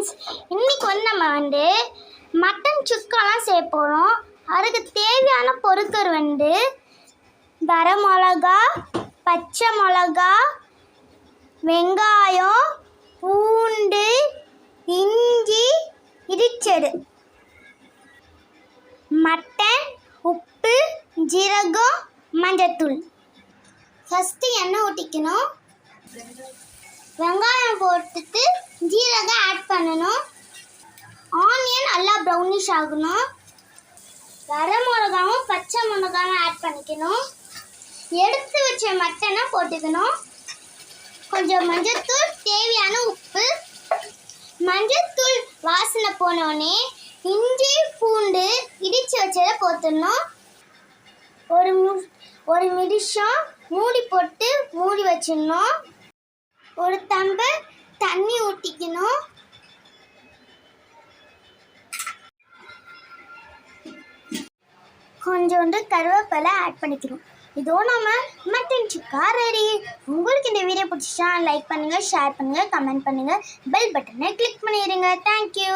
Friends, இன்றைக்கி நம்ம mutton சுக்காலாம் செய்ய போகிறோம். அதுக்கு தேவையான பொருட்கள் வரமிளகா, பச்சை மிளகா, வெங்காயம், பூண்டு, இஞ்சி இடிச்சது, மட்டன், உப்பு, ஜீரகம், மஞ்சத்தூள். ஃபஸ்ட்டு எண்ணெய் ஊற்றிக்கணும். வெங்காயம் போட்டுட்டு ஜீரகம் ஆட் பண்ணணும். ஆனியன் நல்லா ப்ரௌனிஷ் ஆகணும். வரமிளகாவும் பச்சை மிளகாவும் ஆட் பண்ணிக்கணும். எடுத்து வச்ச மட்டனை போட்டுக்கணும். கொஞ்சம் மஞ்சத்தூள், தேவையான உப்பு. மஞ்சத்தூள் வாசனை போனோடனே இஞ்சி பூண்டு இடித்து வச்சதை போட்டுடணும். ஒரு நிமிஷம் மூடி போட்டு மூடி வச்சிடணும். ஒரு டம்ளர் தண்ணி ஊற்றிக்கணும். கொஞ்சோண்டு கருவேப்பிலை ஆட் பண்ணிக்கணும். இதோ நம்ம மட்டன் சுக்கா ரெடி. உங்களுக்கு இந்த வீடியோ பிடிச்சிச்சா லைக் பண்ணுங்கள், ஷேர் பண்ணுங்கள், கமெண்ட் பண்ணுங்கள், பெல் பட்டனை கிளிக் பண்ணிடுங்க. தேங்க்யூ.